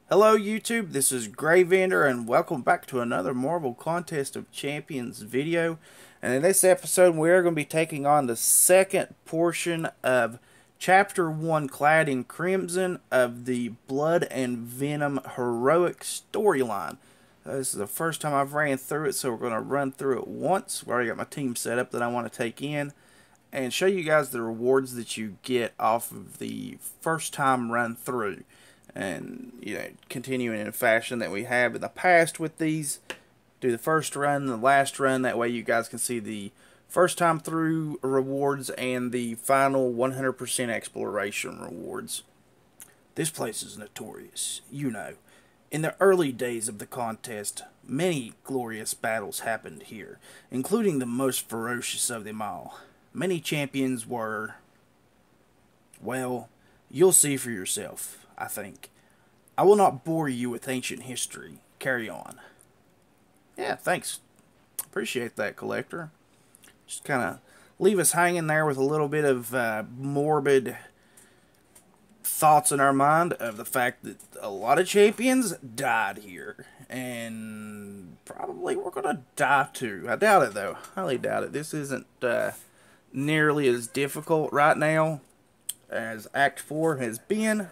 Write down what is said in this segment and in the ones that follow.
Hello YouTube, this is Gray Vendor and welcome back to another Marvel Contest of Champions video. And in this episode we are going to be taking on the second portion of Chapter 1 Clad in Crimson of the Blood and Venom heroic storyline. This is the first time I've ran through it, so we're going to run through it once. I've already got my team set up that I want to take in and show you guys the rewards that you get off of the first time run through. And, continuing in a fashion that we have in the past with these, do the first run, the last run. That way you guys can see the first time through rewards and the final 100% exploration rewards. This place is notorious, In the early days of the contest, many glorious battles happened here, including the most ferocious of them all. Many champions were, well, you'll see for yourself, I think. I will not bore you with ancient history. Carry on. Yeah, thanks. Appreciate that, Collector. Just kind of leave us hanging there with a little bit of morbid thoughts in our mind of the fact that a lot of champions died here. And probably we're going to die too. I doubt it, though. Highly doubt it. This isn't nearly as difficult right now as Act 4 has been.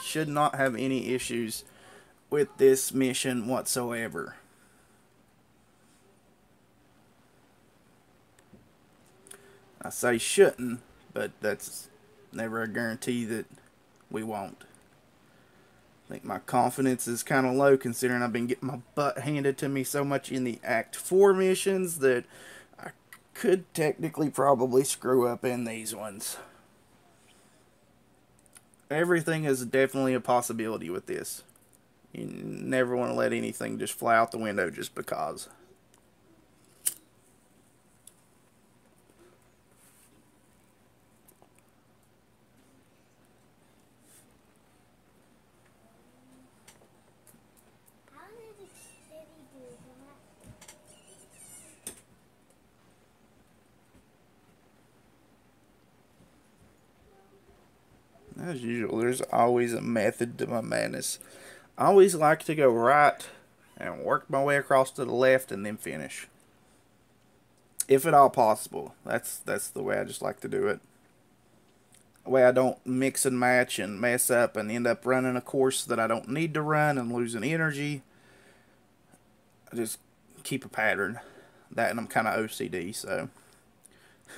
Should not have any issues with this mission whatsoever. I say shouldn't, but that's never a guarantee that we won't. I think my confidence is kind of low considering I've been getting my butt handed to me so much in the Act 4 missions that I could technically probably screw up in these ones. Everything is definitely a possibility with this. You never want to let anything just fly out the window just because. As usual, there's always a method to my madness. I always like to go right and work my way across to the left and then finish. If at all possible. That's the way I just like to do it. That way I don't mix and match and mess up and end up running a course that I don't need to run and losing energy. I just keep a pattern. That, and I'm kind of OCD, so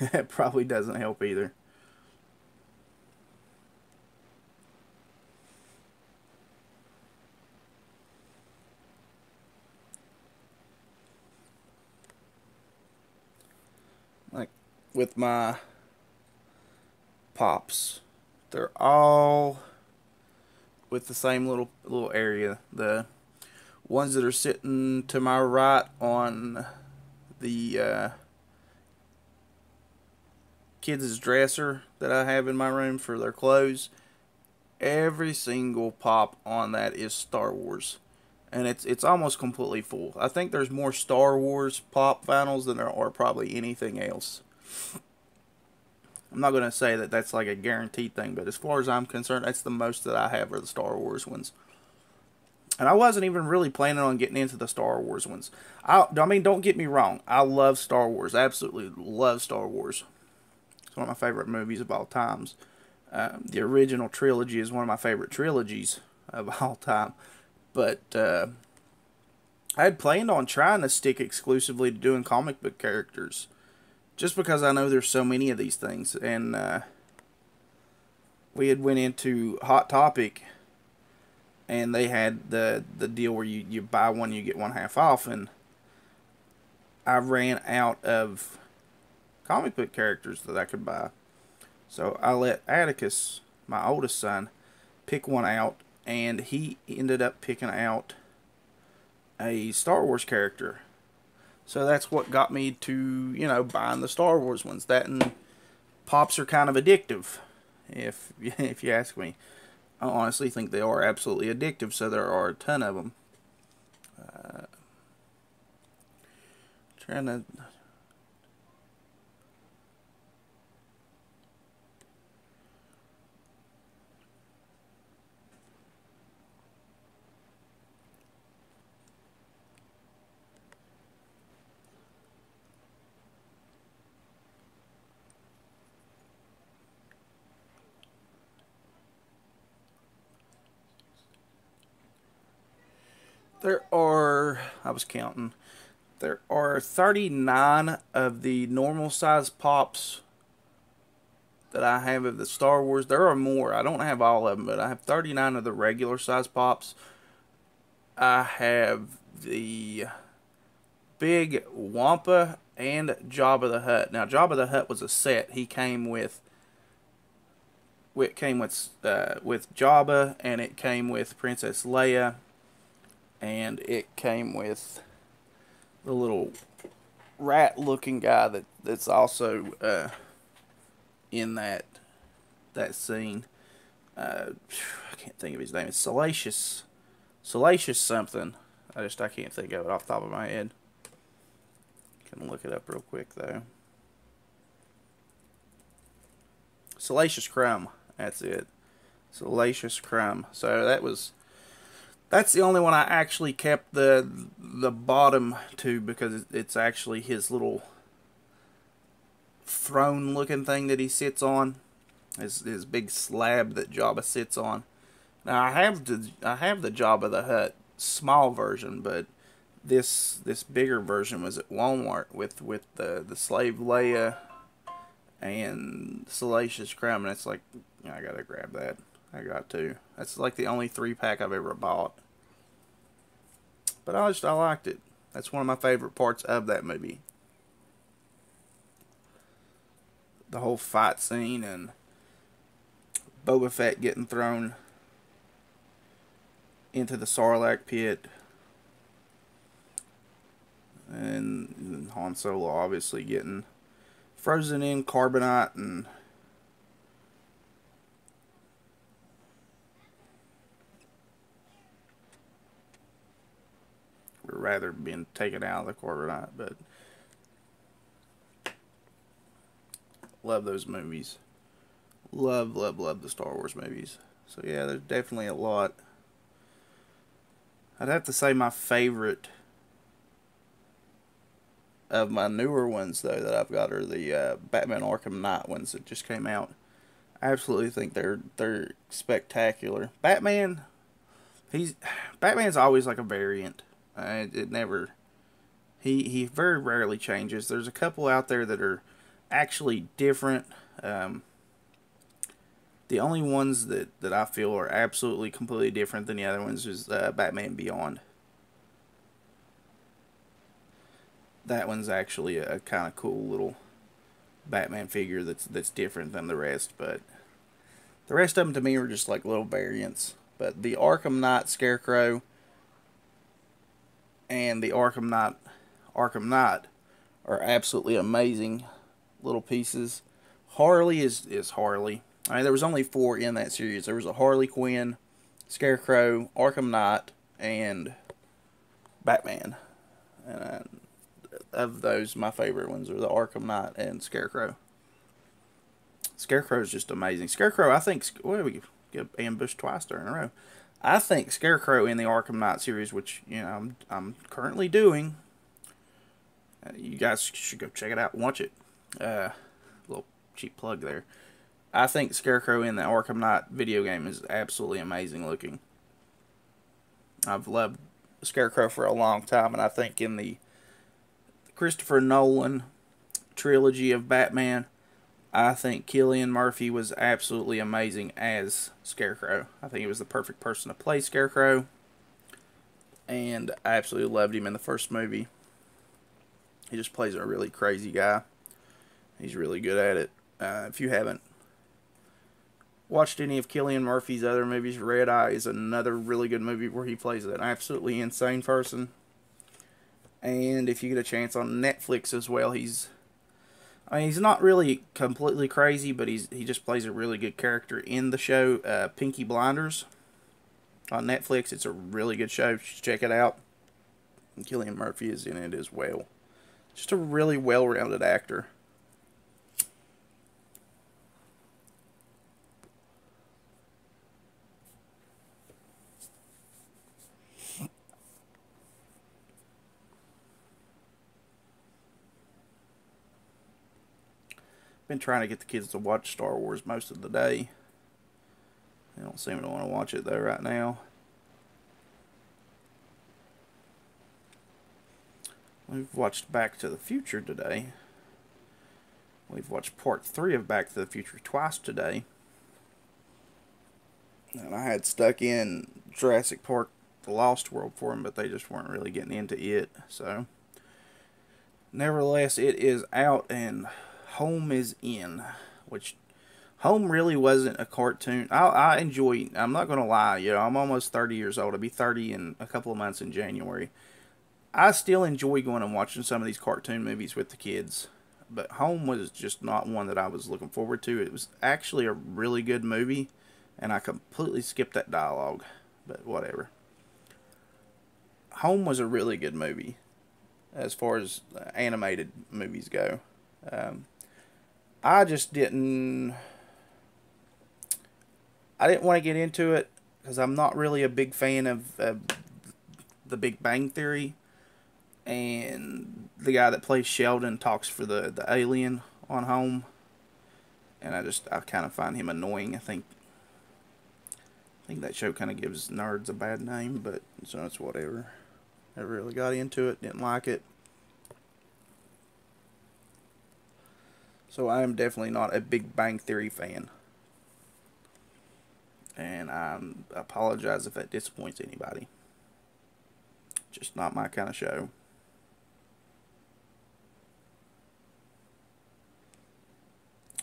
it probably doesn't help either. Like with my pops, they're all with the same little area. The ones that are sitting to my right on the kids' dresser that I have in my room for their clothes, every single pop on that is Star Wars. And it's almost completely full. I think there's more Star Wars pop vinyls than there are probably anything else. I'm not going to say that that's like a guaranteed thing, but as far as I'm concerned, that's the most that I have are the Star Wars ones. And I wasn't even really planning on getting into the Star Wars ones. I mean, don't get me wrong. I love Star Wars. Absolutely love Star Wars. It's one of my favorite movies of all times. The original trilogy is one of my favorite trilogies of all time. But I had planned on trying to stick exclusively to doing comic book characters. Just because I know there's so many of these things. And we had went into Hot Topic. And they had the deal where you buy one, you get one half off. And I ran out of comic book characters that I could buy. So I let Atticus, my oldest son, pick one out. And he ended up picking out a Star Wars character. So that's what got me to, buying the Star Wars ones. That and pops are kind of addictive, if you ask me. I honestly think they are absolutely addictive, so there are a ton of them. Trying to... There are, I was counting, there are 39 of the normal size pops that I have of the Star Wars. There are more. I don't have all of them, but I have 39 of the regular size pops. I have the big Wampa and Jabba the Hutt. Now, Jabba the Hutt was a set. He came with Jabba, and it came with Princess Leia, and it came with the little rat-looking guy that's also in that scene. I can't think of his name. It's Salacious something. I can't think of it off the top of my head. Can look it up real quick though. Salacious Crumb. That's it. Salacious Crumb. So that's the only one I actually kept the bottom to, because it's actually his little throne looking thing that he sits on. His big slab that Jabba sits on. Now I have the Jabba the Hutt small version, but this bigger version was at Walmart with the slave Leia and Salacious Crumb, and it's like, I gotta grab that. I got to. That's like the only 3-pack I've ever bought. But I liked it. That's one of my favorite parts of that movie. The whole fight scene and Boba Fett getting thrown into the Sarlacc pit. And Han Solo obviously getting frozen in carbonite, and or rather being taken out of the carbonite. But love those movies. Love the Star Wars movies. So yeah, there's definitely a lot. I'd have to say my favorite of my newer ones, though, that I've got are the Batman Arkham Knight ones that just came out. I absolutely think they're spectacular. Batman's always like a variant. It never. He very rarely changes. There's a couple out there that are actually different. The only ones that I feel are absolutely completely different than the other ones is Batman Beyond. That one's actually a kind of cool little Batman figure that's different than the rest, but the rest of them to me are just like little variants. But the Arkham Knight Scarecrow and the Arkham Knight are absolutely amazing little pieces. Harley is Harley. I mean, there was only 4 in that series. There was a Harley Quinn, Scarecrow, Arkham Knight, and Batman. And of those, my favorite ones are the Arkham Knight and Scarecrow. Scarecrow is just amazing. Scarecrow, I think, well, we get ambushed twice there in a row. I think Scarecrow in the Arkham Knight series, which, you know, I'm currently doing. You guys should go check it out and watch it. Little cheap plug there. I think Scarecrow in the Arkham Knight video game is absolutely amazing looking. I've loved Scarecrow for a long time, and I think in the Christopher Nolan trilogy of Batman, I think Killian Murphy was absolutely amazing as Scarecrow. I think he was the perfect person to play Scarecrow, and I absolutely loved him in the first movie. He just plays a really crazy guy. He's really good at it. If you haven't watched any of Killian Murphy's other movies, Red Eye is another really good movie where he plays an absolutely insane person. And if you get a chance on Netflix as well, he's not really completely crazy, but he just plays a really good character in the show, Peaky Blinders on Netflix. It's a really good show. Check it out. And Killian Murphy is in it as well. Just a really well-rounded actor. Been trying to get the kids to watch Star Wars most of the day. They don't seem to want to watch it though right now. We've watched Back to the Future today. We've watched part 3 of Back to the Future twice today. And I had stuck in Jurassic Park The Lost World for them, but they just weren't really getting into it. So, nevertheless, it is out and Home is in. Which, Home really wasn't a cartoon. I enjoy, I'm not going to lie, you know, I'm almost 30 years old. I'll be 30 in a couple of months in January. I still enjoy going and watching some of these cartoon movies with the kids. But Home was just not one that I was looking forward to. It was actually a really good movie, and I completely skipped that dialogue. But whatever. Home was a really good movie, as far as animated movies go. I just didn't... I didn't want to get into it, because I'm not really a big fan of The Big Bang Theory. And the guy that plays Sheldon talks for the alien on Home. And I kind of find him annoying. I think that show kind of gives nerds a bad name, but so it's whatever. Never really got into it, didn't like it. So I am definitely not a Big Bang Theory fan. And I apologize if that disappoints anybody. Just not my kind of show.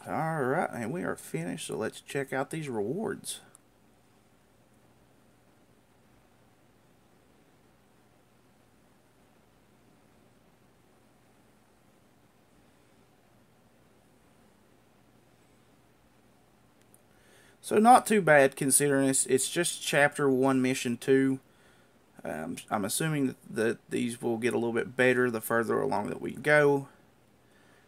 Alright, and we are finished, so let's check out these rewards. So not too bad considering it's just Chapter 1, Mission 2. I'm assuming that these will get a little bit better the further along that we go.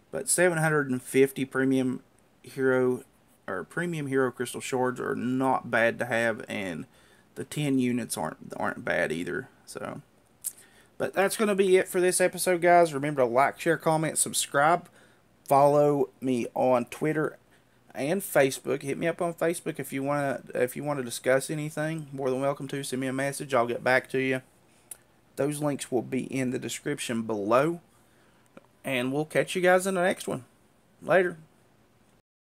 But 750 premium hero crystal shards are not bad to have, and the 10 units aren't bad either. So, but that's going to be it for this episode, guys. Remember to like, share, comment, subscribe. Follow me on Twitter and Facebook. Hit me up on Facebook if you want to discuss anything. More than welcome to. Send me a message. I'll get back to you. Those links will be in the description below. And we'll catch you guys in the next one. Later.